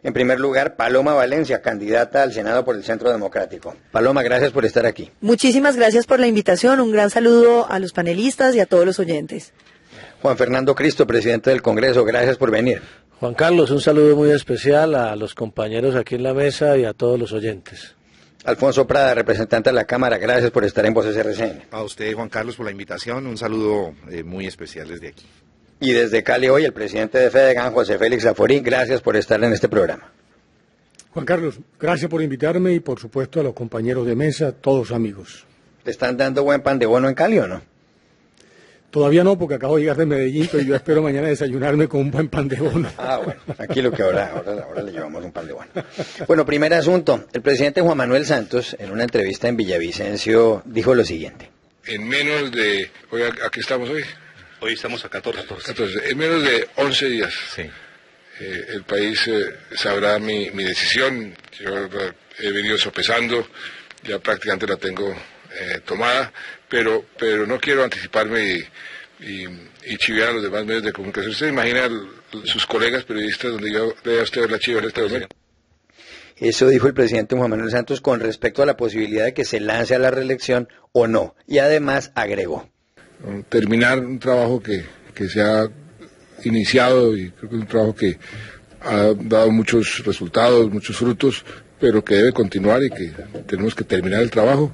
En primer lugar, Paloma Valencia, candidata al Senado por el Centro Democrático. Paloma, gracias por estar aquí. Muchísimas gracias por la invitación. Un gran saludo a los panelistas y a todos los oyentes. Juan Fernando Cristo, presidente del Congreso, gracias por venir. Juan Carlos, un saludo muy especial a los compañeros aquí en la mesa y a todos los oyentes. Alfonso Prada, representante de la Cámara, gracias por estar en Voces RCN. A usted, Juan Carlos, por la invitación. Un saludo muy especial desde aquí. Y desde Cali hoy, el presidente de FEDEGAN, José Félix Laforí, gracias por estar en este programa. Juan Carlos, gracias por invitarme y por supuesto a los compañeros de mesa, todos amigos. ¿Le están dando buen pan de bono en Cali o no? Todavía no, porque acabo de llegar de Medellín, pero yo espero mañana desayunarme con un buen pan de bono. Ah, bueno, tranquilo que ahora le llevamos un pan de bono. Bueno, primer asunto. El presidente Juan Manuel Santos, en una entrevista en Villavicencio, dijo lo siguiente. En menos de... ¿Aquí estamos hoy? Hoy estamos a 14. En menos de 11 días, sí. El país sabrá mi decisión. Yo he venido sopesando, ya prácticamente la tengo tomada, pero no quiero anticiparme y chivear a los demás medios de comunicación. ¿Usted imagina sus colegas periodistas donde yo vea a usted la chiva en este momento? Eso dijo el presidente Juan Manuel Santos con respecto a la posibilidad de que se lance a la reelección o no. Y además agregó. Terminar un trabajo que se ha iniciado y creo que es un trabajo que ha dado muchos resultados, muchos frutos, pero que debe continuar y que tenemos que terminar el trabajo.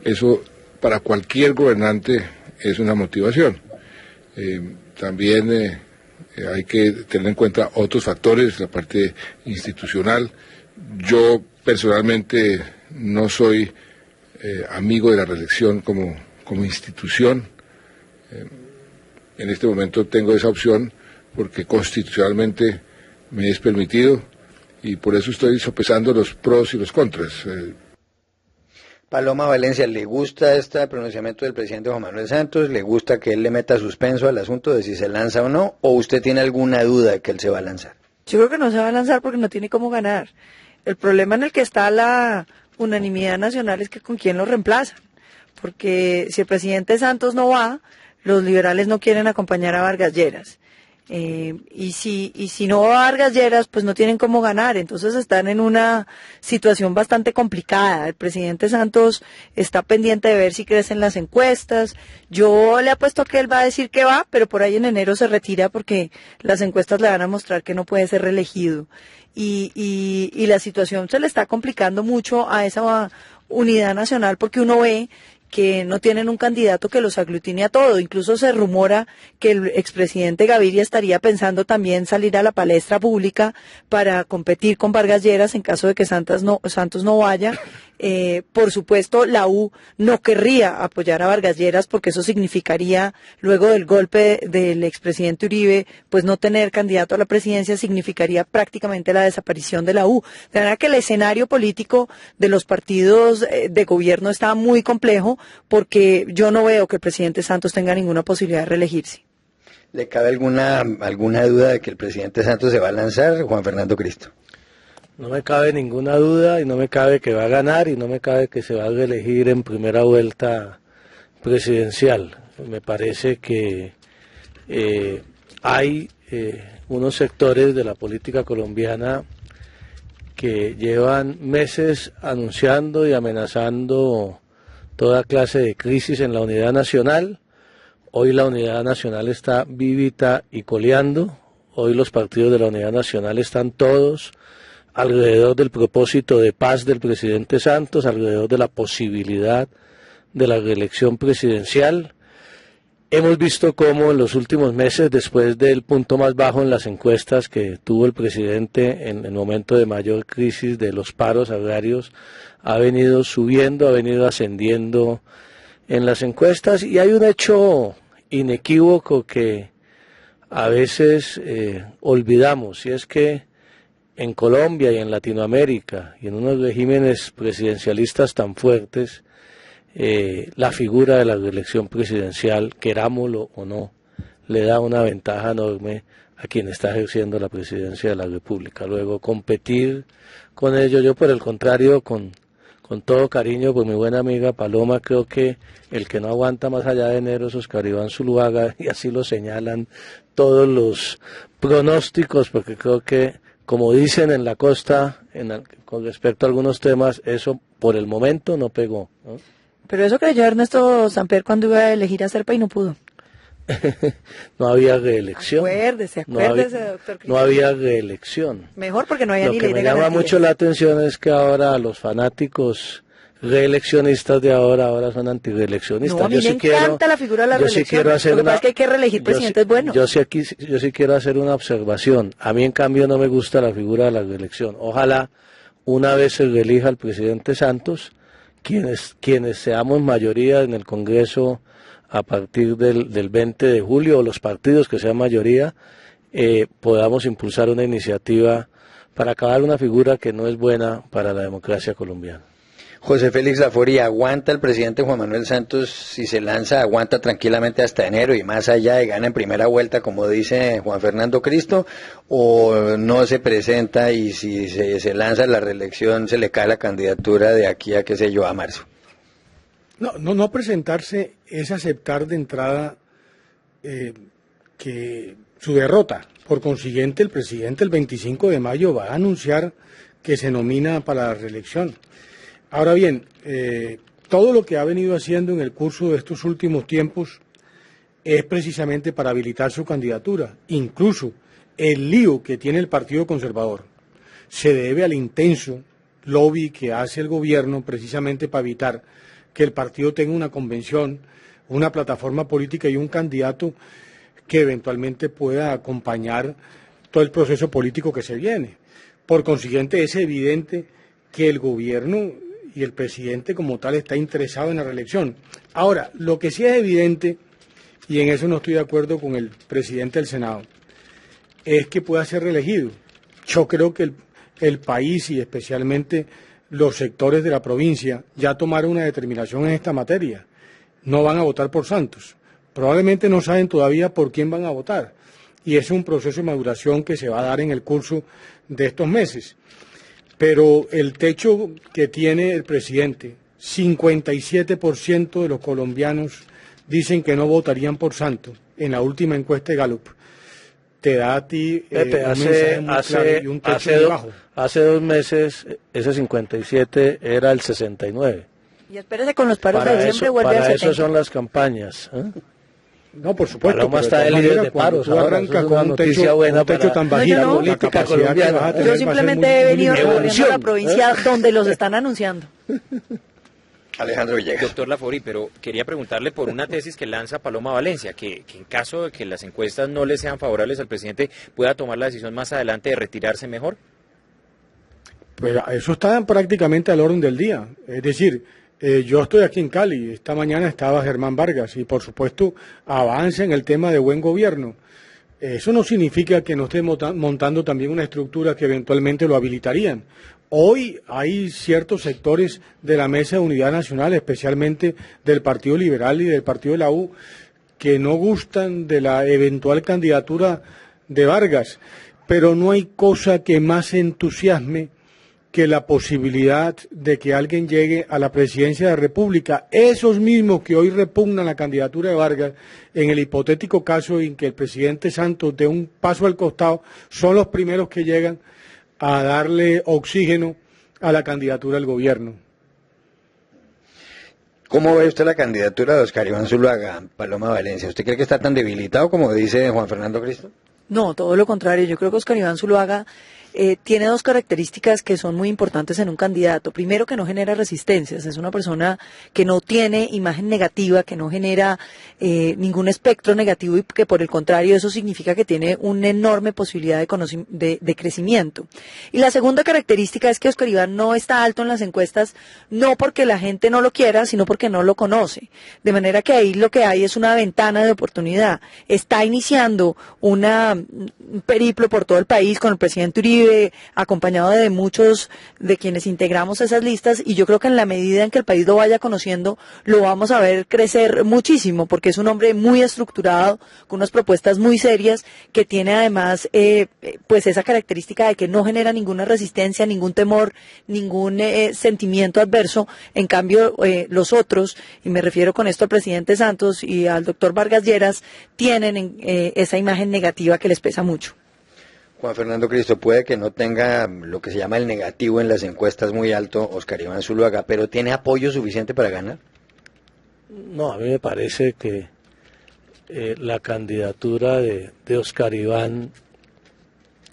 Eso para cualquier gobernante es una motivación. También hay que tener en cuenta otros factores, la parte institucional. Yo personalmente no soy amigo de la reelección como institución. En este momento tengo esa opción porque constitucionalmente me es permitido y por eso estoy sopesando los pros y los contras. Paloma Valencia, ¿le gusta este pronunciamiento del presidente Juan Manuel Santos? ¿Le gusta que él le meta suspenso al asunto de si se lanza o no? ¿O usted tiene alguna duda de que él se va a lanzar? Yo creo que no se va a lanzar porque no tiene cómo ganar. El problema en el que está la unanimidad nacional es que con quién lo reemplazan. Porque si el presidente Santos no va, los liberales no quieren acompañar a Vargas Lleras. Y si no va Vargas Lleras, pues no tienen cómo ganar. Entonces están en una situación bastante complicada. El presidente Santos está pendiente de ver si crecen las encuestas. Yo le apuesto que él va a decir que va, pero por ahí en enero se retira porque las encuestas le van a mostrar que no puede ser reelegido. Y la situación se le está complicando mucho a esa unidad nacional porque uno ve que no tienen un candidato que los aglutine a todo. Incluso se rumora que el expresidente Gaviria estaría pensando también salir a la palestra pública para competir con Vargas Lleras en caso de que Santos no vaya. Por supuesto, la U no querría apoyar a Vargas Lleras porque eso significaría, luego del golpe del expresidente Uribe, pues no tener candidato a la presidencia significaría prácticamente la desaparición de la U. De manera que el escenario político de los partidos de gobierno está muy complejo porque yo no veo que el presidente Santos tenga ninguna posibilidad de reelegirse. ¿Le cabe alguna duda de que el presidente Santos se va a lanzar, Juan Fernando Cristo? No me cabe ninguna duda y no me cabe que va a ganar y no me cabe que se va a reelegir en primera vuelta presidencial. Me parece que hay unos sectores de la política colombiana que llevan meses anunciando y amenazando toda clase de crisis en la unidad nacional. Hoy la unidad nacional está vivita y coleando. Hoy los partidos de la unidad nacional están todos alrededor del propósito de paz del presidente Santos, alrededor de la posibilidad de la reelección presidencial. Hemos visto cómo en los últimos meses, después del punto más bajo en las encuestas que tuvo el presidente en el momento de mayor crisis de los paros agrarios, ha venido subiendo, ha venido ascendiendo en las encuestas y hay un hecho inequívoco que a veces olvidamos, y es que en Colombia y en Latinoamérica y en unos regímenes presidencialistas tan fuertes, la figura de la reelección presidencial, querámoslo o no, le da una ventaja enorme a quien está ejerciendo la presidencia de la República. Luego, competir con ello, yo por el contrario, con todo cariño por mi buena amiga Paloma, creo que el que no aguanta más allá de enero es Oscar Iván Zuluaga, y así lo señalan todos los pronósticos, porque creo que como dicen en la costa, con respecto a algunos temas, eso por el momento no pegó, ¿no? Pero eso creyó Ernesto Samper cuando iba a elegir a Serpa y no pudo. No había reelección. Acuérdese, doctor. No había reelección. Mejor porque no había Lo ni que ley de me llama garantías. mucho la atención es que ahora los fanáticos reeleccionistas de ahora son antireeleccionistas. No, a mí me encanta la figura de la reelección. Quiero hacer Lo que pasa es que hay que reelegir presidentes buenos. Yo sí quiero hacer una observación. A mí, en cambio, no me gusta la figura de la reelección. Ojalá una vez se reelija al presidente Santos, quienes seamos mayoría en el Congreso a partir del 20 de julio, o los partidos que sean mayoría, podamos impulsar una iniciativa para acabar una figura que no es buena para la democracia colombiana. José Félix Laforía, ¿aguanta el presidente Juan Manuel Santos si se lanza, aguanta tranquilamente hasta enero y más allá de gana en primera vuelta, como dice Juan Fernando Cristo, o no se presenta y si se lanza la reelección se le cae la candidatura de aquí a, qué sé yo, a marzo? No presentarse es aceptar de entrada que su derrota. Por consiguiente, el presidente el 25 de mayo va a anunciar que se nomina para la reelección. Ahora bien, todo lo que ha venido haciendo en el curso de estos últimos tiempos es precisamente para habilitar su candidatura. Incluso el lío que tiene el Partido Conservador se debe al intenso lobby que hace el gobierno precisamente para evitar que el partido tenga una convención, una plataforma política y un candidato que eventualmente pueda acompañar todo el proceso político que se viene. Por consiguiente, es evidente que el gobierno y el presidente como tal está interesado en la reelección. Ahora, lo que sí es evidente, y en eso no estoy de acuerdo con el presidente del Senado, es que pueda ser reelegido. Yo creo que el país y especialmente los sectores de la provincia ya tomaron una determinación en esta materia. No van a votar por Santos. Probablemente no saben todavía por quién van a votar. Y es un proceso de maduración que se va a dar en el curso de estos meses. Pero el techo que tiene el presidente, 57% de los colombianos dicen que no votarían por Santos en la última encuesta de Gallup. Te da a ti Pepe, un mensaje muy claro y un techo muy bajo. Hace 2 meses ese 57 era el 69. Y espérese con los paros de diciembre vuelve a 70. Para eso son las campañas. No, por supuesto. Paloma está de líder de paros. Ahora arranca con un techo tan bajito, no, política colombiana. Yo simplemente he venido recorriendo la provincia donde los están anunciando. Alejandro Villegas. Doctor Laforí, pero quería preguntarle por una tesis que lanza Paloma Valencia, que en caso de que las encuestas no le sean favorables al presidente, pueda tomar la decisión más adelante de retirarse mejor. Pues eso está prácticamente al orden del día. Es decir, yo estoy aquí en Cali, esta mañana estaba Germán Vargas y por supuesto avanza en el tema de buen gobierno. Eso no significa que no esté montando también una estructura que eventualmente lo habilitarían. Hoy hay ciertos sectores de la Mesa de Unidad Nacional, especialmente del Partido Liberal y del Partido de la U, que no gustan de la eventual candidatura de Vargas, pero no hay cosa que más entusiasme que la posibilidad de que alguien llegue a la presidencia de la República. Esos mismos que hoy repugnan la candidatura de Vargas, en el hipotético caso en que el presidente Santos dé un paso al costado, son los primeros que llegan a darle oxígeno a la candidatura del gobierno. ¿Cómo ve usted la candidatura de Oscar Iván Zuluaga, Paloma Valencia? ¿Usted cree que está tan debilitado como dice Juan Fernando Cristo? No, todo lo contrario. Yo creo que Oscar Iván Zuluaga tiene 2 características que son muy importantes en un candidato. Primero, que no genera resistencias. Es una persona que no tiene imagen negativa, que no genera ningún espectro negativo y que por el contrario eso significa que tiene una enorme posibilidad de crecimiento. Y la segunda característica es que Oscar Iván no está alto en las encuestas, no porque la gente no lo quiera, sino porque no lo conoce. De manera que ahí lo que hay es una ventana de oportunidad. Está iniciando un periplo por todo el país con el presidente Uribe, acompañado de muchos de quienes integramos esas listas, y yo creo que en la medida en que el país lo vaya conociendo, lo vamos a ver crecer muchísimo, porque es un hombre muy estructurado, con unas propuestas muy serias, que tiene además pues esa característica de que no genera ninguna resistencia, ningún temor, ningún sentimiento adverso. En cambio, los otros, y me refiero con esto al presidente Santos y al doctor Vargas Lleras, tienen esa imagen negativa que les pesa mucho. Juan Fernando Cristo, puede que no tenga lo que se llama el negativo en las encuestas muy alto, Oscar Iván Zuluaga, pero ¿tiene apoyo suficiente para ganar? No, a mí me parece que la candidatura de Oscar Iván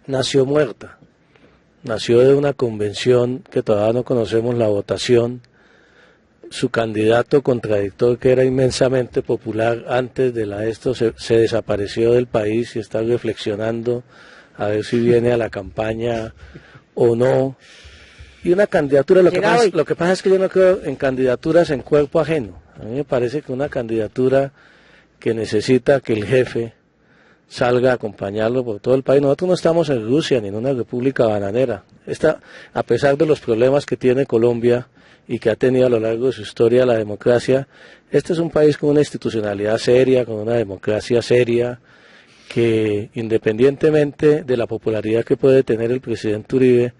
nació muerta. Nació de una convención que todavía no conocemos la votación. Su candidato contradictor, que era inmensamente popular antes de se desapareció del país y está reflexionando a ver si viene a la campaña o no. Y una candidatura, lo que pasa es que yo no creo en candidaturas en cuerpo ajeno. A mí me parece que una candidatura que necesita que el jefe salga a acompañarlo por todo el país. Nosotros no estamos en Rusia ni en una república bananera. A pesar de los problemas que tiene Colombia y que ha tenido a lo largo de su historia la democracia, este es un país con una institucionalidad seria, con una democracia seria, que independientemente de la popularidad que puede tener el presidente Uribe,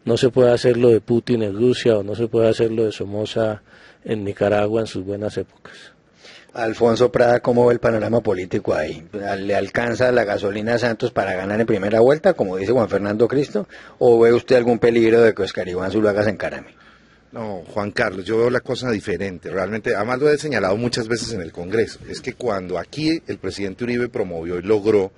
no se puede hacer lo de Putin en Rusia o no se puede hacer lo de Somoza en Nicaragua en sus buenas épocas. Alfonso Prada, ¿cómo ve el panorama político ahí? ¿Le alcanza la gasolina a Santos para ganar en primera vuelta, como dice Juan Fernando Cristo? ¿O ve usted algún peligro de que Oscar Iván Zuluaga se encarame? No, Juan Carlos, yo veo la cosa diferente. Realmente, además lo he señalado muchas veces en el Congreso, es que cuando aquí el presidente Uribe promovió y logró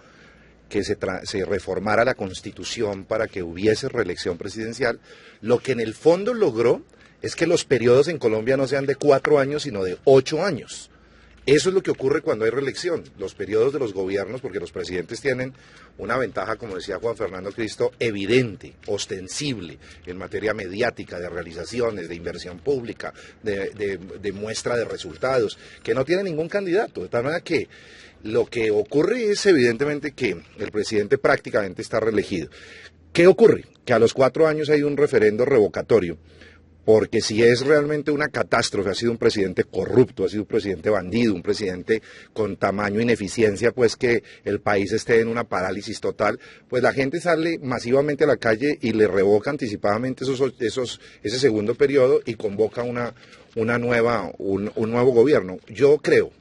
que se reformara la Constitución para que hubiese reelección presidencial, lo que en el fondo logró es que los periodos en Colombia no sean de 4 años, sino de 8 años. Eso es lo que ocurre cuando hay reelección, los periodos de los gobiernos, porque los presidentes tienen una ventaja, como decía Juan Fernando Cristo, evidente, ostensible, en materia mediática, de realizaciones, de inversión pública, de muestra de resultados, que no tiene ningún candidato. De tal manera que lo que ocurre es evidentemente que el presidente prácticamente está reelegido. ¿Qué ocurre? Que a los 4 años hay un referendo revocatorio. Porque si es realmente una catástrofe, ha sido un presidente corrupto, ha sido un presidente bandido, un presidente con tamaño ineficiencia, pues que el país esté en una parálisis total, pues la gente sale masivamente a la calle y le revoca anticipadamente ese segundo periodo y convoca un nuevo gobierno. Yo creo,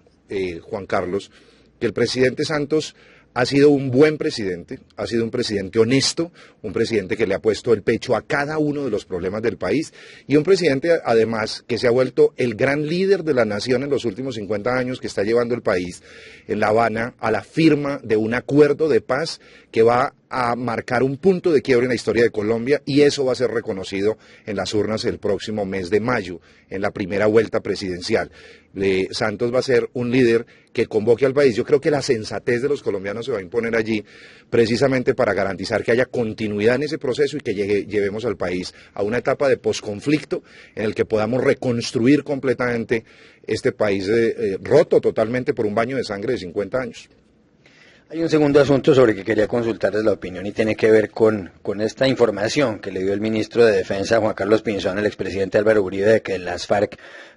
Juan Carlos, que el presidente Santos ha sido un buen presidente, ha sido un presidente honesto, un presidente que le ha puesto el pecho a cada uno de los problemas del país y un presidente además que se ha vuelto el gran líder de la nación en los últimos 50 años, que está llevando el país en La Habana a la firma de un acuerdo de paz que va a marcar un punto de quiebre en la historia de Colombia, y eso va a ser reconocido en las urnas el próximo mes de mayo, en la primera vuelta presidencial. Santos va a ser un líder que convoque al país. Yo creo que la sensatez de los colombianos se va a imponer allí precisamente para garantizar que haya continuidad en ese proceso y que llevemos al país a una etapa de posconflicto en el que podamos reconstruir completamente este país roto totalmente por un baño de sangre de 50 años. Hay un segundo asunto sobre el que quería consultarles la opinión y tiene que ver con esta información que le dio el ministro de Defensa, Juan Carlos Pinzón, al expresidente Álvaro Uribe, de que las FARC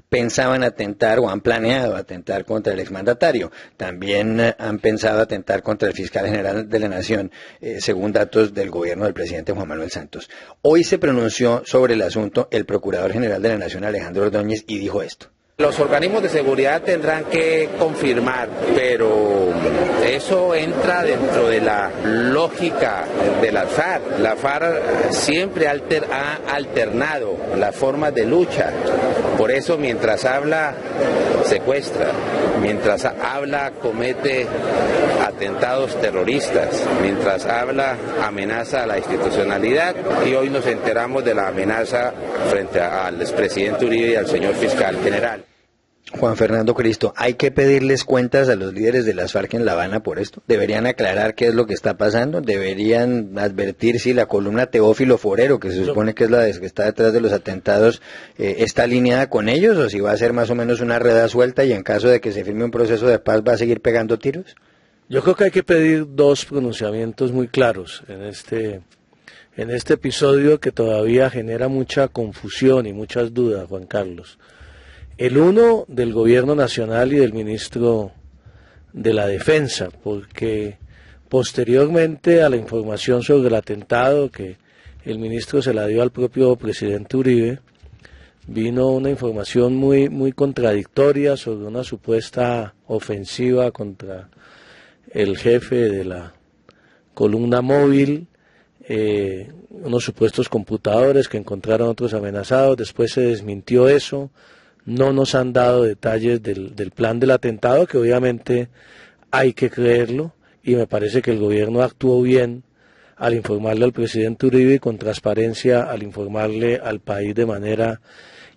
pensaban atentar o han planeado atentar contra el exmandatario. También han pensado atentar contra el fiscal general de la Nación, según datos del gobierno del presidente Juan Manuel Santos. Hoy se pronunció sobre el asunto el Procurador General de la Nación, Alejandro Ordóñez, y dijo esto. Los organismos de seguridad tendrán que confirmar, pero eso entra dentro de la lógica de la FARC. La FARC siempre ha alternado las formas de lucha. Por eso mientras habla, secuestra. Mientras habla, comete atentados terroristas. Mientras habla, amenaza a la institucionalidad. Y hoy nos enteramos de la amenaza frente al expresidente Uribe y al señor fiscal general. Juan Fernando Cristo, ¿hay que pedirles cuentas a los líderes de las FARC en La Habana por esto? ¿Deberían aclarar qué es lo que está pasando? ¿Deberían advertir si la columna Teófilo Forero, que se supone que es la que está detrás de los atentados, está alineada con ellos, o si va a ser más o menos una reda suelta y en caso de que se firme un proceso de paz va a seguir pegando tiros? Yo creo que hay que pedir 2 pronunciamientos muy claros en este episodio que todavía genera mucha confusión y muchas dudas, Juan Carlos. El uno del gobierno nacional y del ministro de la Defensa, porque posteriormente a la información sobre el atentado que el ministro se la dio al propio presidente Uribe, vino una información muy contradictoria sobre una supuesta ofensiva contra el jefe de la columna móvil, unos supuestos computadores que encontraron otros amenazados, después se desmintió eso, no nos han dado detalles del plan del atentado, que obviamente hay que creerlo, y me parece que el gobierno actuó bien al informarle al presidente Uribe y con transparencia al informarle al país de manera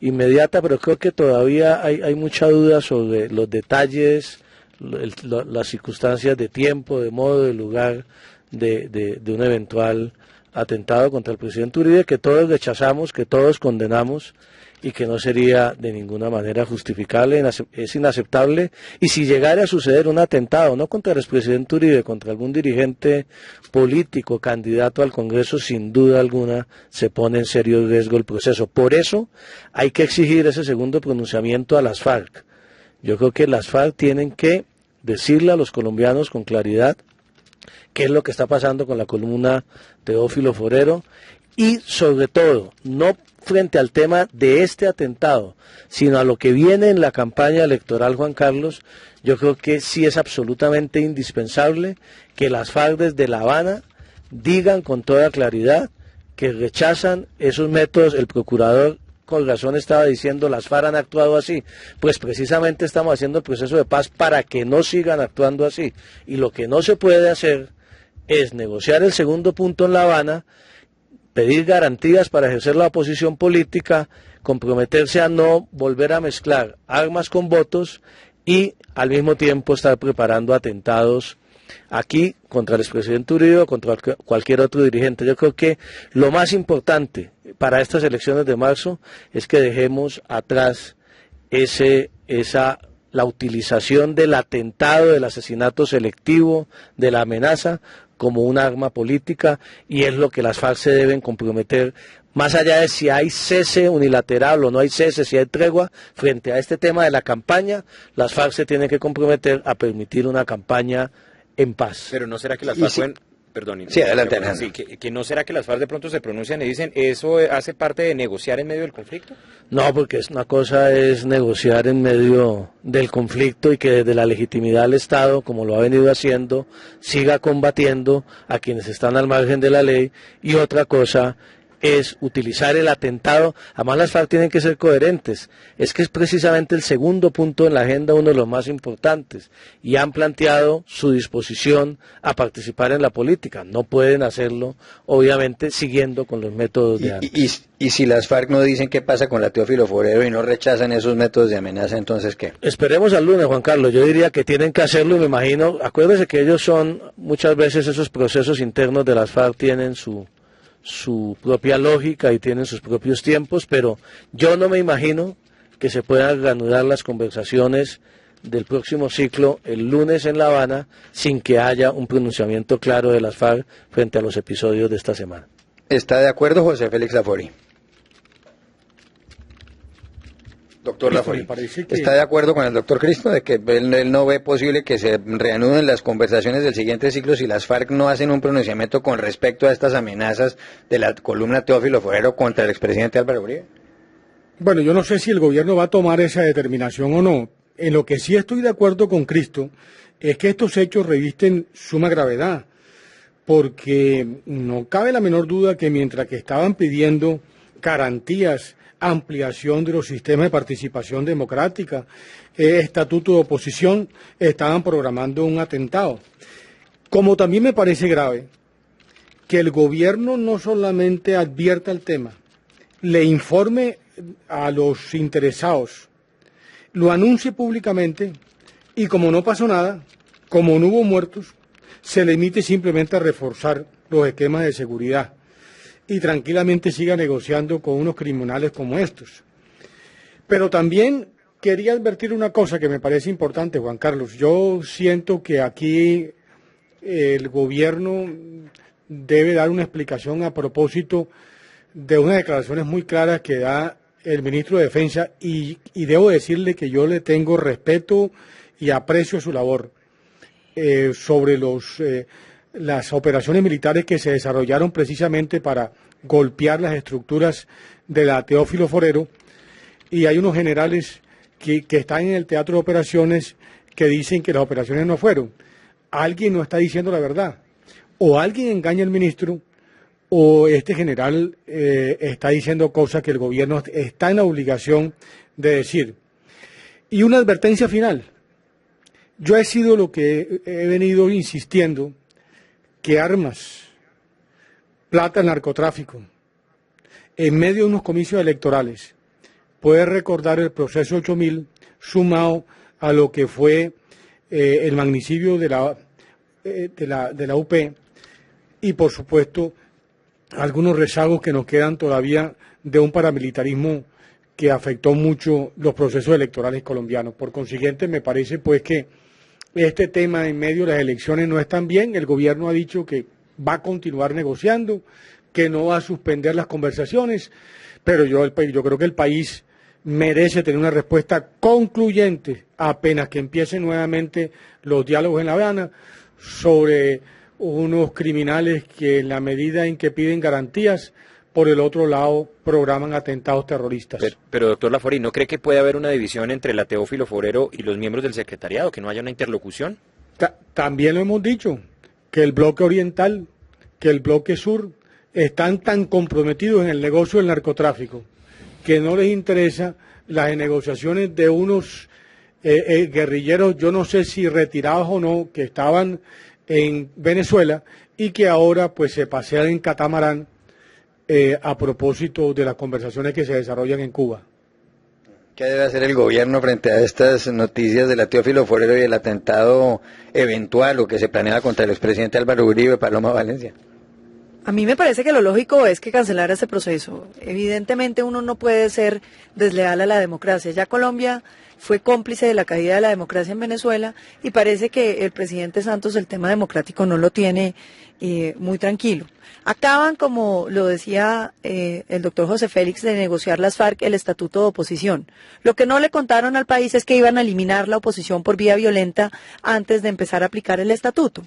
inmediata, pero creo que todavía hay mucha duda sobre los detalles, las circunstancias de tiempo, de modo, de lugar de un eventual atentado contra el presidente Uribe, que todos rechazamos, que todos condenamos y que no sería de ninguna manera justificable, es inaceptable. Y si llegara a suceder un atentado, no contra el expresidente Uribe, contra algún dirigente político, candidato al Congreso, sin duda alguna se pone en serio riesgo el proceso. Por eso hay que exigir ese segundo pronunciamiento a las FARC. Yo creo que las FARC tienen que decirle a los colombianos con claridad qué es lo que está pasando con la columna Teófilo Forero y, sobre todo, no frente al tema de este atentado, sino a lo que viene en la campaña electoral, Juan Carlos. Yo creo que sí es absolutamente indispensable que las FARC desde La Habana digan con toda claridad que rechazan esos métodos. El procurador con razón estaba diciendo, las FARC han actuado así. Pues precisamente estamos haciendo el proceso de paz para que no sigan actuando así. Y lo que no se puede hacer es negociar el segundo punto en La Habana, pedir garantías para ejercer la oposición política, comprometerse a no volver a mezclar armas con votos y al mismo tiempo estar preparando atentados aquí contra el expresidente Uribe o contra cualquier otro dirigente. Yo creo que lo más importante para estas elecciones de marzo es que dejemos atrás la utilización del atentado, del asesinato selectivo, de la amenaza como un arma política, y es lo que las FARC se deben comprometer, más allá de si hay cese unilateral o no hay cese, si hay tregua, frente a este tema de la campaña, las FARC se tienen que comprometer a permitir una campaña en paz. Pero ¿no será que las FARC pueden... Perdón, sí, adelante. Sí, que no será que las FARC de pronto se pronuncian y dicen, ¿eso hace parte de negociar en medio del conflicto? No, porque una cosa es negociar en medio del conflicto y que desde la legitimidad del Estado, como lo ha venido haciendo, siga combatiendo a quienes están al margen de la ley, y otra cosa es utilizar el atentado. Además, las FARC tienen que ser coherentes. Es que es precisamente el segundo punto en la agenda, uno de los más importantes, y han planteado su disposición a participar en la política. No pueden hacerlo, obviamente, siguiendo con los métodos de antes. Y si las FARC no dicen qué pasa con la Teófilo Forero y no rechazan esos métodos de amenaza, entonces ¿qué? Esperemos al lunes, Juan Carlos. Yo diría que tienen que hacerlo, y me imagino, acuérdese que ellos son, muchas veces esos procesos internos de las FARC tienen su propia lógica y tienen sus propios tiempos, pero yo no me imagino que se puedan reanudar las conversaciones del próximo ciclo el lunes en La Habana sin que haya un pronunciamiento claro de las FARC frente a los episodios de esta semana. ¿Está de acuerdo José Félix Laforí? Doctor Laforí, ¿está de acuerdo con el doctor Cristo de que él no ve posible que se reanuden las conversaciones del siguiente ciclo si las FARC no hacen un pronunciamiento con respecto a estas amenazas de la columna Teófilo Forero contra el expresidente Álvaro Uribe? Bueno, yo no sé si el gobierno va a tomar esa determinación o no. En lo que sí estoy de acuerdo con Cristo es que estos hechos revisten suma gravedad, porque no cabe la menor duda que mientras que estaban pidiendo garantías, ampliación de los sistemas de participación democrática, estatuto de oposición, estaban programando un atentado. Como también me parece grave que el gobierno no solamente advierta el tema, le informe a los interesados, lo anuncie públicamente y como no pasó nada, como no hubo muertos, se limite simplemente a reforzar los esquemas de seguridad y tranquilamente siga negociando con unos criminales como estos. Pero también quería advertir una cosa que me parece importante, Juan Carlos. Yo siento que aquí el gobierno debe dar una explicación a propósito de unas declaraciones muy claras que da el ministro de Defensa y debo decirle que yo le tengo respeto y aprecio su labor sobre las operaciones militares que se desarrollaron precisamente para golpear las estructuras de la Teófilo Forero, y hay unos generales que están en el teatro de operaciones que dicen que las operaciones no fueron. Alguien no está diciendo la verdad, o alguien engaña al ministro, o este general está diciendo cosas que el gobierno está en la obligación de decir. Y una advertencia final. Yo he sido lo que he venido insistiendo, que armas, plata, narcotráfico, en medio de unos comicios electorales, puede recordar el proceso 8000 sumado a lo que fue el magnicidio de la UP y, por supuesto, algunos rezagos que nos quedan todavía de un paramilitarismo que afectó mucho los procesos electorales colombianos. Por consiguiente, me parece pues que este tema en medio de las elecciones no es tan bien. El gobierno ha dicho que va a continuar negociando, que no va a suspender las conversaciones, pero yo creo que el país merece tener una respuesta concluyente apenas que empiecen nuevamente los diálogos en La Habana sobre unos criminales que en la medida en que piden garantías, por el otro lado programan atentados terroristas. Pero doctor Laforí, ¿no cree que puede haber una división entre la Teófilo Forero y los miembros del secretariado, que no haya una interlocución? También lo hemos dicho, que el bloque oriental, que el bloque sur están tan comprometidos en el negocio del narcotráfico que no les interesa las negociaciones de unos guerrilleros, yo no sé si retirados o no, que estaban en Venezuela y que ahora pues se pasean en catamarán a propósito de las conversaciones que se desarrollan en Cuba. ¿Qué debe hacer el gobierno frente a estas noticias de la Teófilo Forero y el atentado eventual o que se planea contra el expresidente Álvaro Uribe, Paloma Valencia? A mí me parece que lo lógico es que cancelara ese proceso. Evidentemente uno no puede ser desleal a la democracia. Ya Colombia fue cómplice de la caída de la democracia en Venezuela y parece que el presidente Santos el tema democrático no lo tiene muy tranquilo. Acaban, como lo decía el doctor José Félix, de negociar las FARC el estatuto de oposición. Lo que no le contaron al país es que iban a eliminar la oposición por vía violenta antes de empezar a aplicar el estatuto.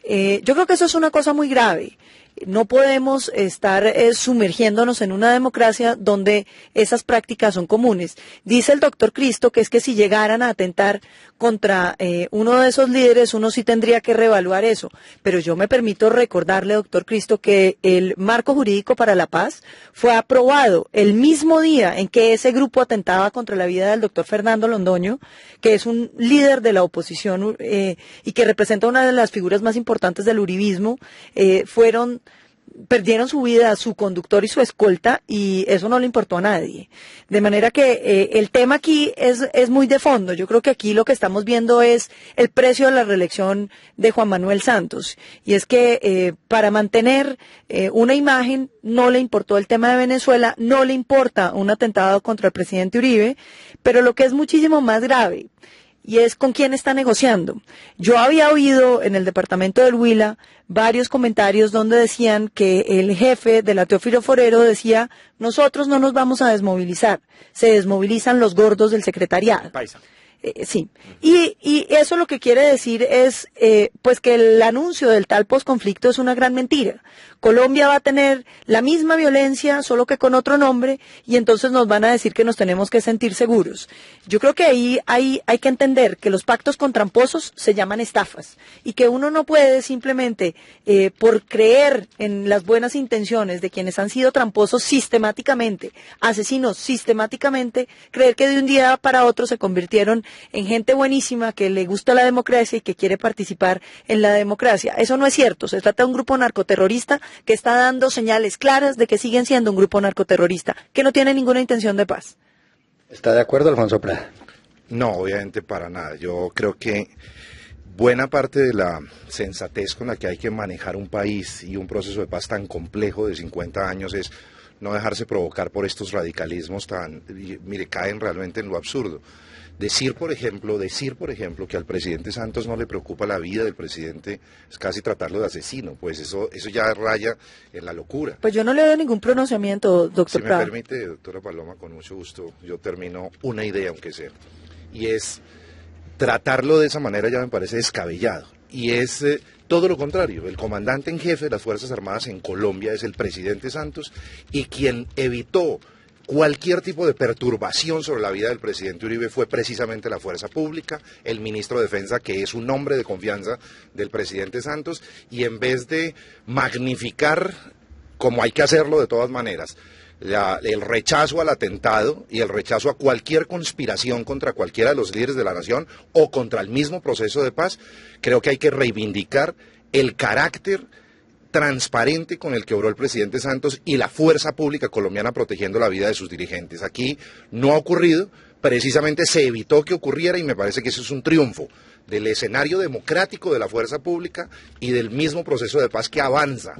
Yo creo que eso es una cosa muy grave. No podemos estar sumergiéndonos en una democracia donde esas prácticas son comunes. Dice el doctor Cristo que es que si llegaran a atentar contra uno de esos líderes, uno sí tendría que reevaluar eso. Pero yo me permito recordarle, doctor Cristo, que el marco jurídico para la paz fue aprobado el mismo día en que ese grupo atentaba contra la vida del doctor Fernando Londoño, que es un líder de la oposición y que representa una de las figuras más importantes del uribismo. Perdieron su vida su conductor y su escolta y eso no le importó a nadie. De manera que el tema aquí es muy de fondo. Yo creo que aquí lo que estamos viendo es el precio de la reelección de Juan Manuel Santos. Y es que para mantener una imagen no le importó el tema de Venezuela, no le importa un atentado contra el presidente Uribe, pero lo que es muchísimo más grave y es con quién está negociando. Yo había oído en el departamento del Huila varios comentarios donde decían que el jefe de la Teófilo Forero decía, nosotros no nos vamos a desmovilizar, se desmovilizan los gordos del secretariado. Paisa. Sí, y eso lo que quiere decir es pues que el anuncio del tal posconflicto es una gran mentira. Colombia va a tener la misma violencia, solo que con otro nombre, y entonces nos van a decir que nos tenemos que sentir seguros. Yo creo que ahí hay que entender que los pactos con tramposos se llaman estafas, y que uno no puede simplemente, por creer en las buenas intenciones de quienes han sido tramposos sistemáticamente, asesinos sistemáticamente, creer que de un día para otro se convirtieron en gente buenísima que le gusta la democracia y que quiere participar en la democracia. Eso no es cierto. Se trata de un grupo narcoterrorista que está dando señales claras de que siguen siendo un grupo narcoterrorista, que no tiene ninguna intención de paz. ¿Está de acuerdo, Alfonso Prada? No, obviamente para nada. Yo creo que buena parte de la sensatez con la que hay que manejar un país y un proceso de paz tan complejo de 50 años es no dejarse provocar por estos radicalismos mire, caen realmente en lo absurdo. Decir, por ejemplo, que al presidente Santos no le preocupa la vida del presidente es casi tratarlo de asesino, pues eso ya raya en la locura. Pues yo no le doy ningún pronunciamiento, doctor Prada. Si me permite, doctora Paloma, con mucho gusto, yo termino una idea, aunque sea, y es tratarlo de esa manera ya me parece descabellado, y es todo lo contrario. El comandante en jefe de las Fuerzas Armadas en Colombia es el presidente Santos, y quien evitó cualquier tipo de perturbación sobre la vida del presidente Uribe fue precisamente la fuerza pública, el ministro de Defensa, que es un hombre de confianza del presidente Santos, y en vez de magnificar como hay que hacerlo de todas maneras, el rechazo al atentado y el rechazo a cualquier conspiración contra cualquiera de los líderes de la nación o contra el mismo proceso de paz, creo que hay que reivindicar el carácter transparente con el que obró el presidente Santos y la fuerza pública colombiana protegiendo la vida de sus dirigentes. Aquí no ha ocurrido, precisamente se evitó que ocurriera y me parece que eso es un triunfo del escenario democrático de la fuerza pública y del mismo proceso de paz que avanza,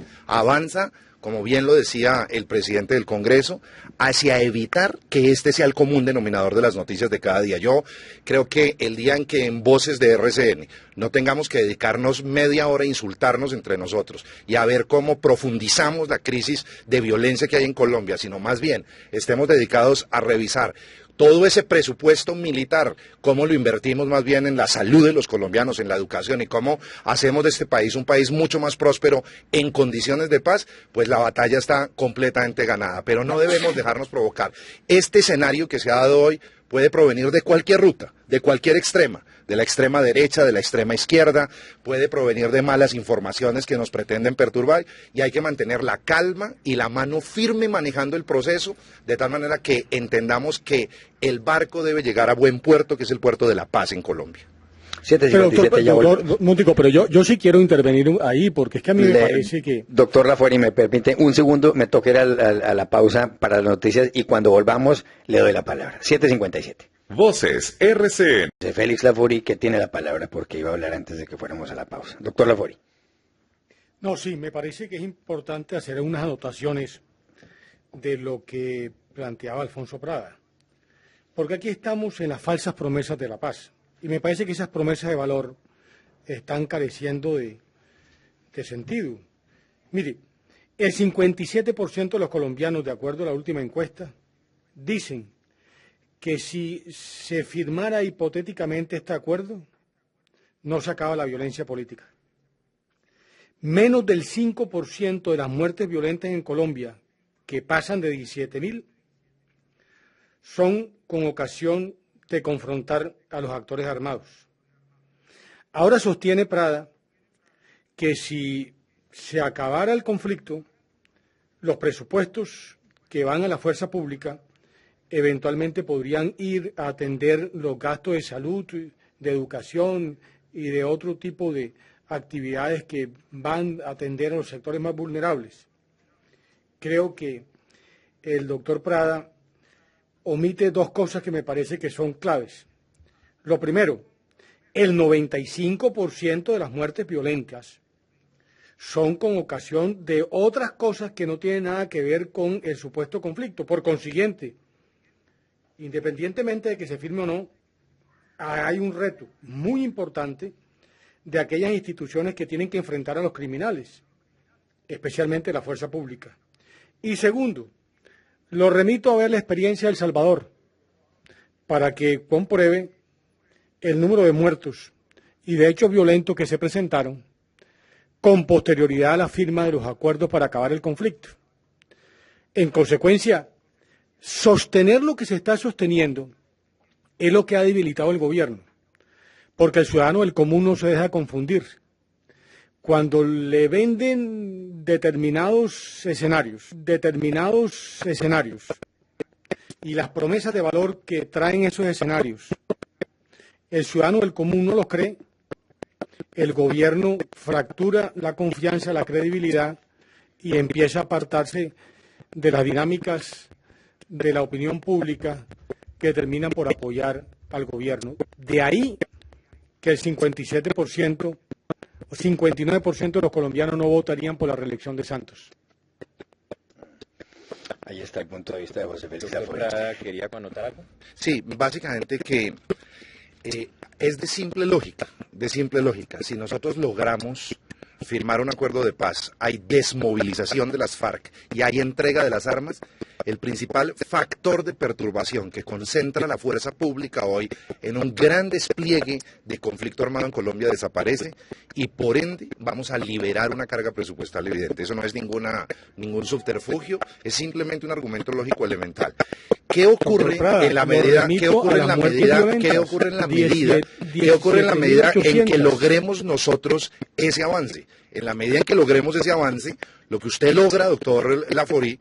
como bien lo decía el presidente del Congreso, hacia evitar que este sea el común denominador de las noticias de cada día. Yo creo que el día en que en Voces de RCN no tengamos que dedicarnos media hora a insultarnos entre nosotros y a ver cómo profundizamos la crisis de violencia que hay en Colombia, sino más bien estemos dedicados a revisar todo ese presupuesto militar, cómo lo invertimos más bien en la salud de los colombianos, en la educación y cómo hacemos de este país un país mucho más próspero en condiciones de paz, pues la batalla está completamente ganada. Pero no debemos dejarnos provocar. Este escenario que se ha dado hoy puede provenir de cualquier ruta, de cualquier extrema, de la extrema derecha, de la extrema izquierda, puede provenir de malas informaciones que nos pretenden perturbar y hay que mantener la calma y la mano firme manejando el proceso de tal manera que entendamos que el barco debe llegar a buen puerto, que es el puerto de la paz en Colombia. Pero, doctor Montico, pero yo sí quiero intervenir ahí porque es que a mí me parece que... Doctor Lafueri, me permite un segundo, me toca ir a la pausa para las noticias y cuando volvamos le doy la palabra. 7:57. Voces RCN. Félix Lafueri, que tiene la palabra porque iba a hablar antes de que fuéramos a la pausa. Doctor Lafueri. No, sí, me parece que es importante hacer unas anotaciones de lo que planteaba Alfonso Prada. Porque aquí estamos en las falsas promesas de la paz. Y me parece que esas promesas de valor están careciendo de sentido. Mire, el 57% de los colombianos, de acuerdo a la última encuesta, dicen que si se firmara hipotéticamente este acuerdo, no se acaba la violencia política. Menos del 5% de las muertes violentas en Colombia, que pasan de 17.000, son con ocasión de confrontar a los actores armados. Ahora sostiene Prada que si se acabara el conflicto, los presupuestos que van a la fuerza pública eventualmente podrían ir a atender los gastos de salud, de educación y de otro tipo de actividades que van a atender a los sectores más vulnerables. Creo que el doctor Prada omite dos cosas que me parece que son claves. Lo primero, el 95% de las muertes violentas son con ocasión de otras cosas que no tienen nada que ver con el supuesto conflicto. Por consiguiente, independientemente de que se firme o no, hay un reto muy importante de aquellas instituciones que tienen que enfrentar a los criminales, especialmente la fuerza pública. Y segundo, lo remito a ver la experiencia de El Salvador para que compruebe el número de muertos y de hechos violentos que se presentaron con posterioridad a la firma de los acuerdos para acabar el conflicto. En consecuencia, sostener lo que se está sosteniendo es lo que ha debilitado el gobierno, porque el ciudadano del común no se deja confundir. Cuando le venden determinados escenarios, y las promesas de valor que traen esos escenarios, el ciudadano del común no los cree, el gobierno fractura la confianza, la credibilidad y empieza a apartarse de las dinámicas de la opinión pública que terminan por apoyar al gobierno. De ahí que el 57% o 59% de los colombianos no votarían por la reelección de Santos. Ahí está el punto de vista de José Félix. ¿Quería anotar algo? Sí, básicamente que es de simple lógica. Si nosotros logramos firmar un acuerdo de paz, hay desmovilización de las FARC y hay entrega de las armas, el principal factor de perturbación que concentra la fuerza pública hoy en un gran despliegue de conflicto armado en Colombia desaparece y por ende vamos a liberar una carga presupuestal evidente. Eso no es ningún subterfugio, es simplemente un argumento lógico elemental. ¿qué ocurre en la medida en que logremos nosotros ese avance? En la medida en que logremos ese avance, lo que usted logra, doctor Laforí,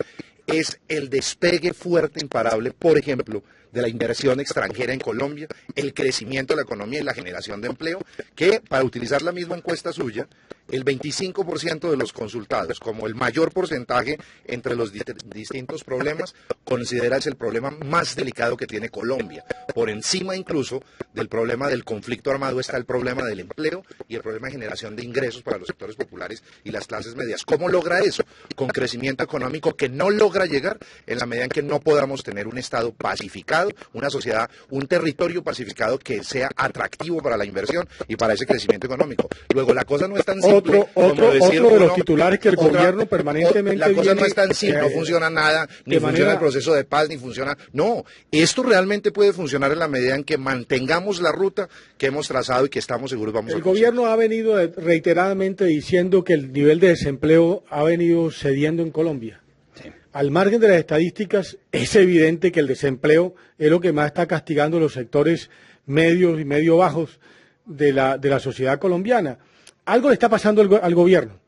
es el despegue fuerte, imparable, por ejemplo, de la inversión extranjera en Colombia, el crecimiento de la economía y la generación de empleo, que, para utilizar la misma encuesta suya, el 25% de los consultados, como el mayor porcentaje entre los distintos problemas, considera es el problema más delicado que tiene Colombia. Por encima incluso del problema del conflicto armado está el problema del empleo y el problema de generación de ingresos para los sectores populares y las clases medias. ¿Cómo logra eso? Con crecimiento económico que no logra llegar en la medida en que no podamos tener un Estado pacificado, una sociedad, un territorio pacificado que sea atractivo para la inversión y para ese crecimiento económico. Luego, la cosa no es tan simple. Otro de los titulares que el gobierno permanentemente la cosa no es tan simple, no funciona nada, ni funciona el proceso de paz, ni funciona... No, esto realmente puede funcionar en la medida en que mantengamos la ruta que hemos trazado y que estamos seguros vamos a conseguir. El gobierno ha venido reiteradamente diciendo que el nivel de desempleo ha venido cediendo en Colombia. Sí. Al margen de las estadísticas, es evidente que el desempleo es lo que más está castigando los sectores medios y medio bajos de la sociedad colombiana. Algo le está pasando al gobierno,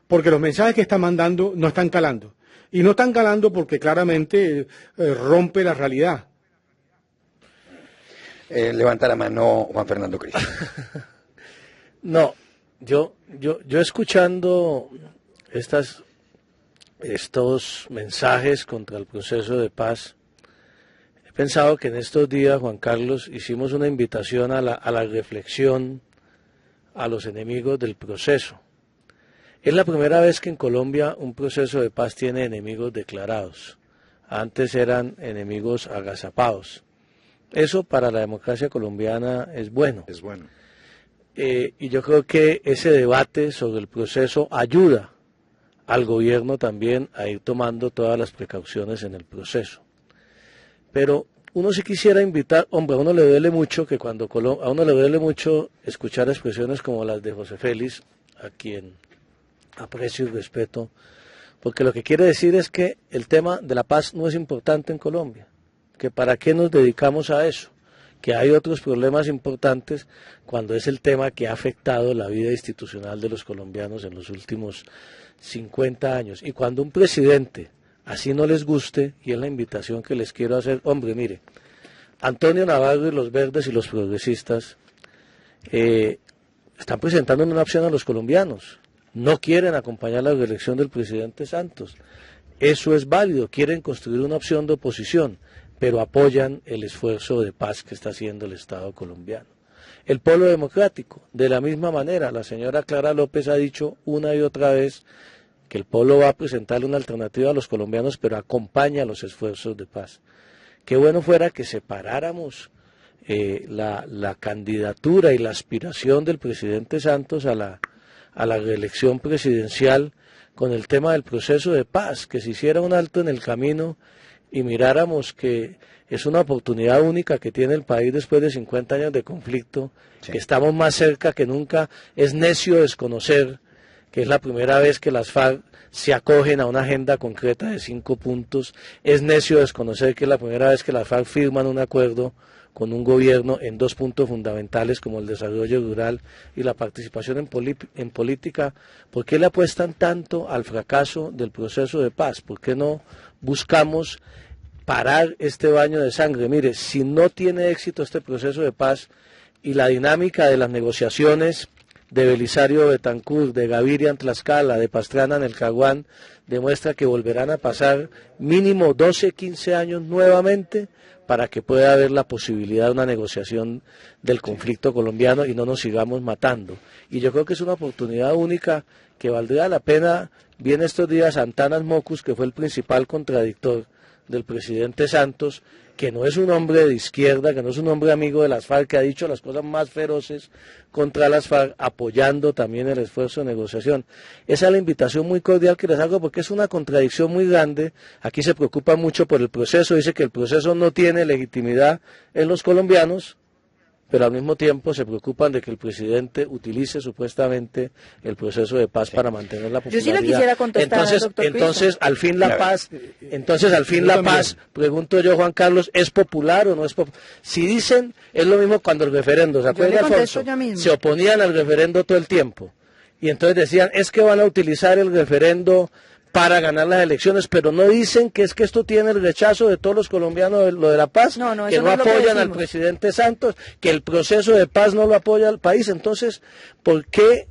porque los mensajes que está mandando no están calando. Y no están calando porque claramente rompe la realidad. Levanta la mano Juan Fernando Cristo. No, yo escuchando estos mensajes contra el proceso de paz, he pensado que en estos días, Juan Carlos, hicimos una invitación a la reflexión a los enemigos del proceso. Es la primera vez que en Colombia un proceso de paz tiene enemigos declarados. Antes eran enemigos agazapados. Eso para la democracia colombiana es bueno. Es bueno. Y yo creo que ese debate sobre el proceso ayuda al gobierno también a ir tomando todas las precauciones en el proceso. Pero uno sí quisiera invitar, hombre, a uno le duele mucho escuchar expresiones como las de José Félix, a quien aprecio y respeto, porque lo que quiere decir es que el tema de la paz no es importante en Colombia, que para qué nos dedicamos a eso, que hay otros problemas importantes cuando es el tema que ha afectado la vida institucional de los colombianos en los últimos 50 años. Y cuando un presidente así no les guste, y es la invitación que les quiero hacer, hombre, mire, Antonio Navarro y los verdes y los progresistas están presentando una opción a los colombianos. No quieren acompañar la reelección del presidente Santos. Eso es válido, quieren construir una opción de oposición, pero apoyan el esfuerzo de paz que está haciendo el Estado colombiano. El Polo Democrático, de la misma manera, la señora Clara López ha dicho una y otra vez que el Polo va a presentarle una alternativa a los colombianos, pero acompaña los esfuerzos de paz. Qué bueno fuera que separáramos la candidatura y la aspiración del presidente Santos a la reelección presidencial con el tema del proceso de paz, que se hiciera un alto en el camino y miráramos que es una oportunidad única que tiene el país después de 50 años de conflicto, sí, que estamos más cerca que nunca. Es necio desconocer que es la primera vez que las FARC se acogen a una agenda concreta de 5 puntos. Es necio desconocer que es la primera vez que las FARC firman un acuerdo con un gobierno en 2 puntos fundamentales como el desarrollo rural y la participación en política. ¿Por qué le apuestan tanto al fracaso del proceso de paz? ¿Por qué no buscamos parar este baño de sangre? Mire, si no tiene éxito este proceso de paz y la dinámica de las negociaciones de Belisario Betancur, de Gaviria en Tlaxcala, de Pastrana en el Caguán, demuestra que volverán a pasar mínimo 12, 15 años nuevamente para que pueda haber la posibilidad de una negociación del conflicto colombiano y no nos sigamos matando. Y yo creo que es una oportunidad única que valdría la pena. Viene estos días Antanas Mocus, que fue el principal contradictor del presidente Santos, que no es un hombre de izquierda, que no es un hombre amigo de las FARC, que ha dicho las cosas más feroces contra las FARC, apoyando también el esfuerzo de negociación. Esa es la invitación muy cordial que les hago, porque es una contradicción muy grande. Aquí se preocupa mucho por el proceso, dice que el proceso no tiene legitimidad en los colombianos, pero al mismo tiempo se preocupan de que el presidente utilice supuestamente el proceso de paz para mantener la popularidad. Yo sí le quisiera contestar al doctor entonces, al fin la paz, pregunto yo, Juan Carlos, ¿es popular o no es popular? Si dicen, es lo mismo cuando el referendo, ¿se acuerda, Alfonso? Se oponían al referendo todo el tiempo, y entonces decían, es que van a utilizar el referendo para ganar las elecciones, pero no dicen que es que esto tiene el rechazo de todos los colombianos, lo de la paz, que no apoyan al presidente Santos, que el proceso de paz no lo apoya al país. Entonces, ¿por qué,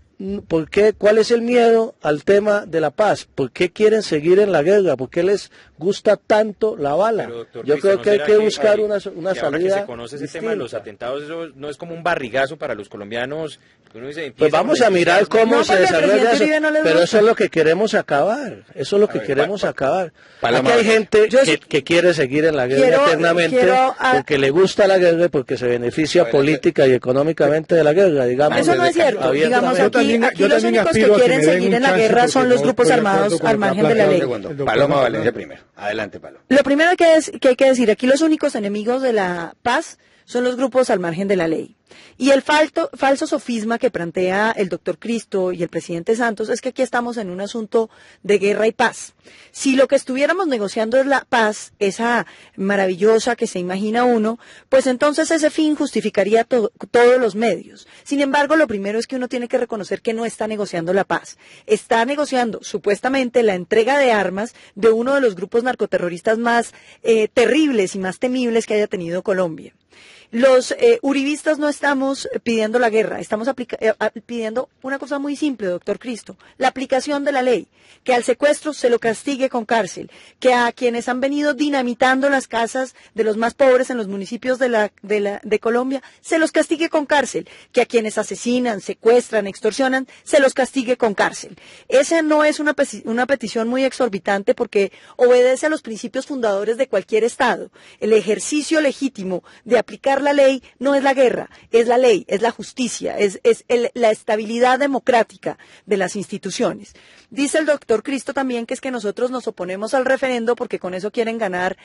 cuál es el miedo al tema de la paz? ¿Por qué quieren seguir en la guerra? ¿Por qué les gusta tanto la bala? Pero, doctor, yo creo que hay que buscar una salida. Ahora que se conoce ese tema de los atentados, eso no es como un barrigazo para los colombianos. Uno dice, pues vamos a mirar cómo se desarrolla eso, pero eso es lo que queremos acabar. Eso es lo que queremos acabar. Aquí hay gente que quiere seguir en la guerra eternamente porque le gusta la guerra y porque se beneficia política y económicamente de la guerra, digamos. Eso no es cierto. Digamos, aquí los únicos que quieren seguir en la guerra son los grupos armados al margen de la ley. Paloma Valencia primero. Adelante, Paloma. Lo primero que hay que decir, aquí los únicos enemigos de la paz son los grupos al margen de la ley. Y el falso sofisma que plantea el doctor Cristo y el presidente Santos es que aquí estamos en un asunto de guerra y paz. Si lo que estuviéramos negociando es la paz, esa maravillosa que se imagina uno, pues entonces ese fin justificaría todos los medios. Sin embargo, lo primero es que uno tiene que reconocer que no está negociando la paz. Está negociando supuestamente la entrega de armas de uno de los grupos narcoterroristas más terribles y más temibles que haya tenido Colombia. Los uribistas no estamos pidiendo la guerra, estamos pidiendo una cosa muy simple, doctor Cristo, la aplicación de la ley, que al secuestro se lo castigue con cárcel, que a quienes han venido dinamitando las casas de los más pobres en los municipios de Colombia, se los castigue con cárcel, que a quienes asesinan, secuestran, extorsionan, se los castigue con cárcel. Esa no es una petición muy exorbitante porque obedece a los principios fundadores de cualquier Estado. El ejercicio legítimo de aplicar la ley no es la guerra, es la ley, es la justicia, es la estabilidad democrática de las instituciones. Dice el doctor Cristo también que es que nosotros nos oponemos al referendo porque con eso quieren ganar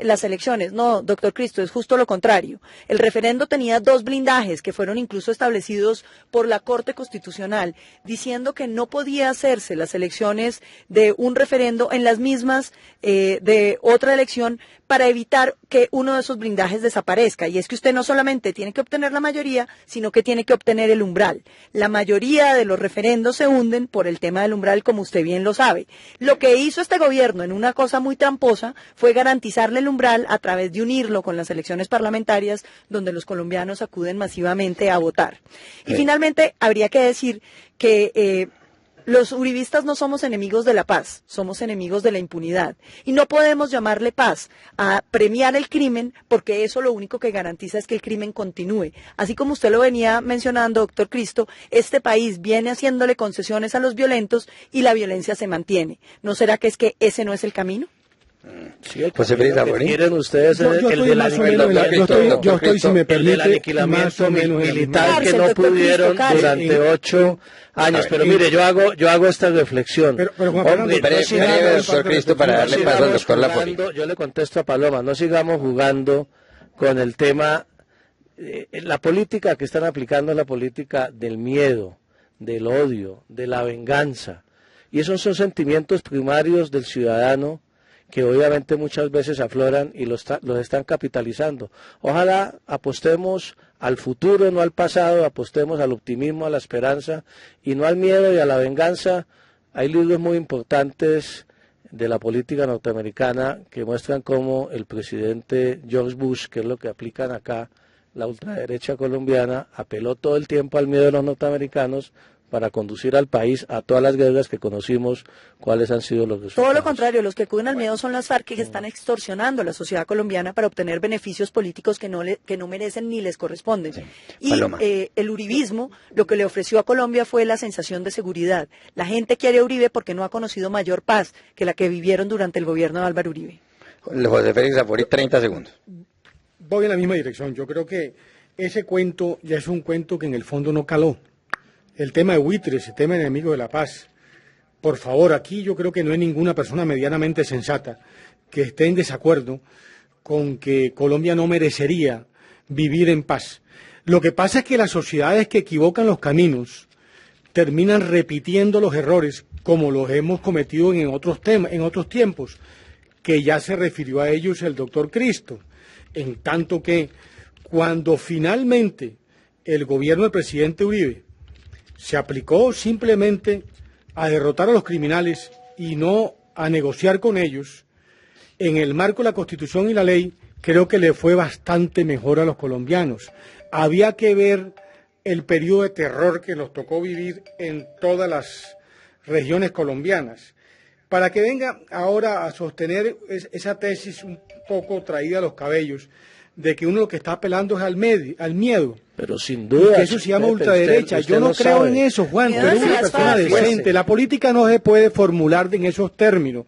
las elecciones. No, doctor Cristo, es justo lo contrario. El referendo tenía dos blindajes que fueron incluso establecidos por la Corte Constitucional, diciendo que no podía hacerse las elecciones de un referendo en las mismas de otra elección para evitar que uno de esos blindajes desaparezca. Y es que usted no solamente tiene que obtener la mayoría, sino que tiene que obtener el umbral. La mayoría de los referendos se hunden por el tema del umbral, como usted bien lo sabe. Lo que hizo este gobierno en una cosa muy tramposa fue garantizarle el umbral a través de unirlo con las elecciones parlamentarias, donde los colombianos acuden masivamente a votar. Y finalmente, habría que decir que los uribistas no somos enemigos de la paz, somos enemigos de la impunidad. Y no podemos llamarle paz a premiar el crimen, porque eso lo único que garantiza es que el crimen continúe. Así como usted lo venía mencionando, doctor Cristo, este país viene haciéndole concesiones a los violentos y la violencia se mantiene. ¿No será que es que ese no es el camino? Sí, José Félix Amorín. ¿Quieren ustedes el del aniquilamiento militar que no pudieron durante 8 años? Pero mire, yo hago esta reflexión. Doctor Cristo, para darle paso al doctor Lafori. Yo le contesto a Paloma, no sigamos jugando con el tema. La política que están aplicando es la política del miedo, del odio, de la venganza. Y esos son sentimientos primarios del ciudadano que obviamente muchas veces afloran y los están capitalizando. Ojalá apostemos al futuro, no al pasado, apostemos al optimismo, a la esperanza y no al miedo y a la venganza. Hay libros muy importantes de la política norteamericana que muestran cómo el presidente George Bush, que es lo que aplican acá, la ultraderecha colombiana, apeló todo el tiempo al miedo de los norteamericanos para conducir al país a todas las guerras que conocimos, cuáles han sido los resultados. Todo lo contrario, los que acuden al miedo son las FARC, que están extorsionando a la sociedad colombiana para obtener beneficios políticos que no merecen ni les corresponden. Sí. Y el uribismo lo que le ofreció a Colombia fue la sensación de seguridad. La gente quiere a Uribe porque no ha conocido mayor paz que la que vivieron durante el gobierno de Álvaro Uribe. José Félix Amorín, 30 segundos. Voy en la misma dirección. Yo creo que ese cuento ya es un cuento que en el fondo no caló. El tema de buitres, el tema enemigo de la paz. Por favor, aquí yo creo que no hay ninguna persona medianamente sensata que esté en desacuerdo con que Colombia no merecería vivir en paz. Lo que pasa es que las sociedades que equivocan los caminos terminan repitiendo los errores como los hemos cometido en otros tiempos, que ya se refirió a ellos el doctor Cristo, en tanto que cuando finalmente el gobierno del presidente Uribe se aplicó simplemente a derrotar a los criminales y no a negociar con ellos, en el marco de la Constitución y la ley, creo que le fue bastante mejor a los colombianos. Había que ver el periodo de terror que nos tocó vivir en todas las regiones colombianas, para que venga ahora a sostener esa tesis un poco traída a los cabellos, de que uno lo que está apelando es al miedo. Pero sin duda. Que eso se llama ultraderecha. Yo no creo en eso, Juan. Tú eres una persona decente. La política no se puede formular en esos términos.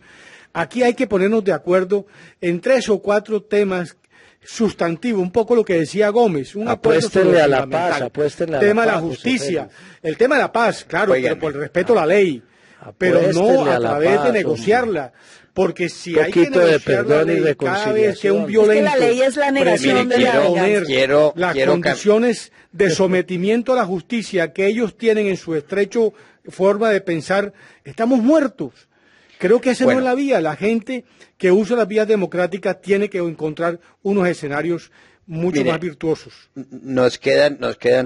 Aquí hay que ponernos de acuerdo en 3 o 4 temas sustantivos, un poco lo que decía Gómez, un acuerdo sobre a la paz, apuéstenle a la paz. El tema de la justicia, el tema de la paz, claro, pero por el respeto a la ley, pero no a través de negociarla. Porque si hay que negociar la ley cada vez que un violento la ley es la negación de la poner las condiciones de sometimiento a la justicia que ellos tienen en su estrecho forma de pensar, estamos muertos. Creo que esa no es la vía. La gente que usa las vías democráticas tiene que encontrar unos escenarios mucho más virtuosos. Nos quedan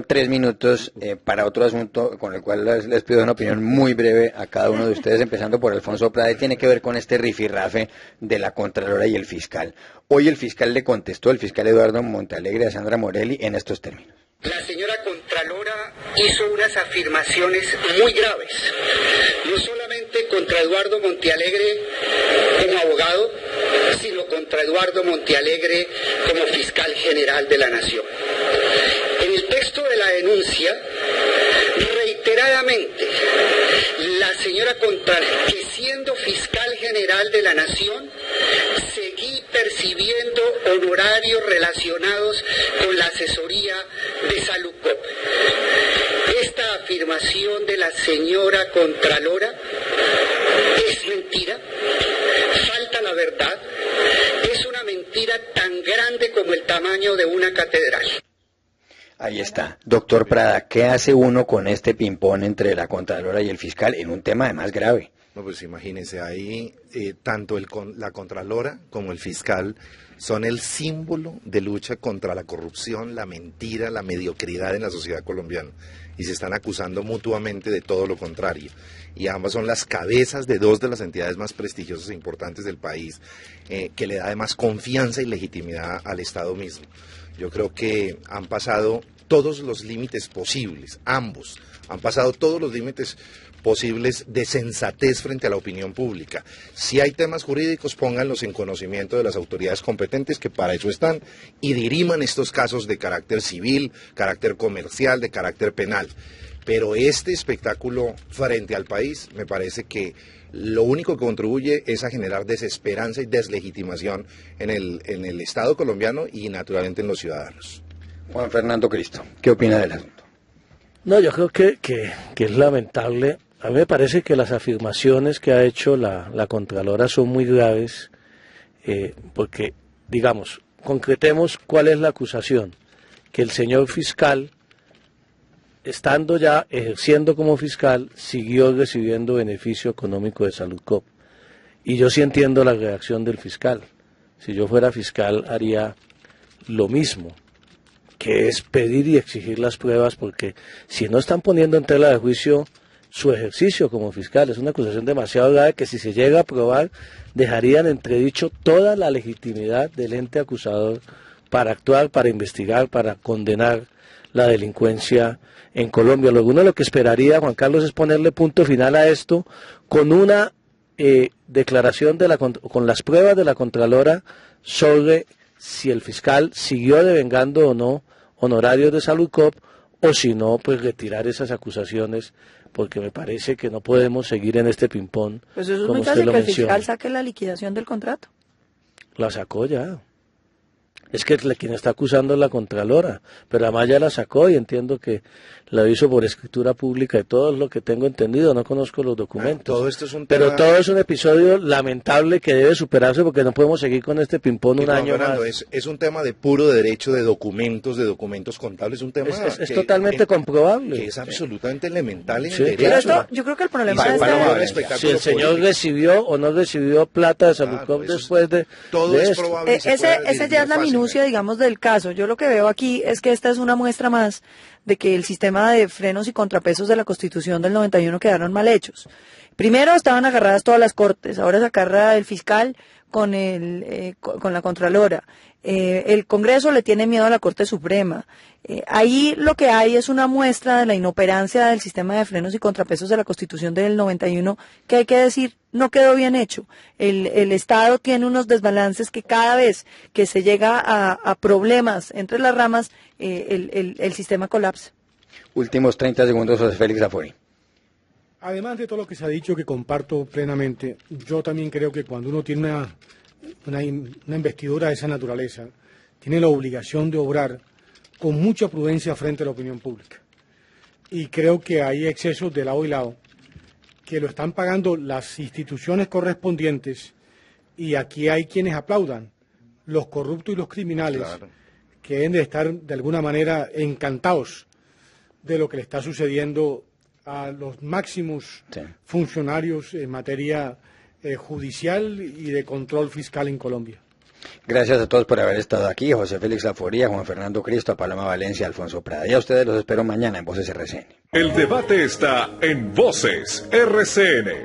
3 minutos para otro asunto con el cual les pido una opinión muy breve a cada uno de ustedes, empezando por Alfonso Prada, y tiene que ver con este rifirrafe de la Contralora y el fiscal. Hoy el fiscal le contestó, el fiscal Eduardo Montealegre, a Sandra Morelli en estos términos. La señora Contralora hizo unas afirmaciones muy graves, no solamente contra Eduardo Montealegre como abogado, sino contra Eduardo Montealegre como fiscal general de la Nación. En el texto de la denuncia, reiteradamente, la señora Contralora, que siendo fiscal general de la Nación, seguí percibiendo honorarios relacionados con la asesoría de Saludcop. Esta afirmación de la señora Contralora es mentira, falta la verdad, es una mentira tan grande como el tamaño de una catedral. Ahí está. Doctor Prada, ¿qué hace uno con este ping-pong entre la Contralora y el fiscal en un tema además grave? No, pues imagínense, ahí tanto la Contralora como el fiscal son el símbolo de lucha contra la corrupción, la mentira, la mediocridad en la sociedad colombiana. Y se están acusando mutuamente de todo lo contrario. Y ambas son las cabezas de 2 de las entidades más prestigiosas e importantes del país, que le da además confianza y legitimidad al Estado mismo. Yo creo que han pasado todos los límites posibles, ambos, han pasado todos los límites posibles de sensatez frente a la opinión pública. Si hay temas jurídicos, pónganlos en conocimiento de las autoridades competentes, que para eso están, y diriman estos casos de carácter civil, carácter comercial, de carácter penal. Pero este espectáculo frente al país, me parece que lo único que contribuye es a generar desesperanza y deslegitimación en el Estado colombiano y naturalmente en los ciudadanos. Juan Fernando Cristo, ¿qué opina del asunto? No, yo creo que es lamentable. A mí me parece que las afirmaciones que ha hecho la Contralora son muy graves, porque, digamos, concretemos cuál es la acusación. Que el señor fiscal, estando ya ejerciendo como fiscal, siguió recibiendo beneficio económico de Saludcop. Y yo sí entiendo la reacción del fiscal. Si yo fuera fiscal haría lo mismo, que es pedir y exigir las pruebas, porque si no están poniendo en tela de juicio su ejercicio como fiscal, es una acusación demasiado grave que si se llega a probar dejaría en entredicho toda la legitimidad del ente acusador para actuar, para investigar, para condenar la delincuencia en Colombia. Luego uno lo que esperaría, Juan Carlos, es ponerle punto final a esto con una declaración con las pruebas de la Contralora sobre si el fiscal siguió devengando o no honorarios de Saludcop, o si no, pues retirar esas acusaciones, porque me parece que no podemos seguir en este ping-pong. Pues eso es muy fácil, que el fiscal saque la liquidación del contrato. La sacó ya. Es que quien está acusando es la Contralora, pero además ya la sacó y entiendo que la hizo por escritura pública y todo es lo que tengo entendido, no conozco los documentos. Todo esto es un pero tema... todo es un episodio lamentable que debe superarse porque no podemos seguir con este ping-pong un año Fernando, más. Es un tema de puro derecho de documentos contables, un tema es totalmente comprobable. Que es absolutamente elemental en Sí, el Pero derecho. esto, yo creo que el problema es Si el señor recibió o no recibió plata de Salucop después de todo es esto. probable. ese ya es la minucia, digamos, del caso. Yo lo que veo aquí es que esta es una muestra más de que el sistema de frenos y contrapesos de la Constitución del 91 quedaron mal hechos. Primero estaban agarradas todas las cortes, ahora se agarra el fiscal con la Contralora. El Congreso le tiene miedo a la Corte Suprema. Ahí lo que hay es una muestra de la inoperancia del sistema de frenos y contrapesos de la Constitución del 91, que hay que decir, no quedó bien hecho. El Estado tiene unos desbalances que cada vez que se llega a problemas entre las ramas, el sistema colapsa. Últimos 30 segundos, José Félix Zafori. Además de todo lo que se ha dicho, que comparto plenamente, yo también creo que cuando uno tiene una investidura de esa naturaleza, tiene la obligación de obrar con mucha prudencia frente a la opinión pública. Y creo que hay excesos de lado y lado, que lo están pagando las instituciones correspondientes, y aquí hay quienes aplaudan, los corruptos y los criminales, claro, que deben de estar de alguna manera encantados de lo que le está sucediendo a los máximos funcionarios en materia judicial y de control fiscal en Colombia. Gracias a todos por haber estado aquí. José Félix Zafori, Juan Fernando Cristo, Paloma Valencia, Alfonso Prada. Y a ustedes los espero mañana en Voces RCN. El debate está en Voces RCN.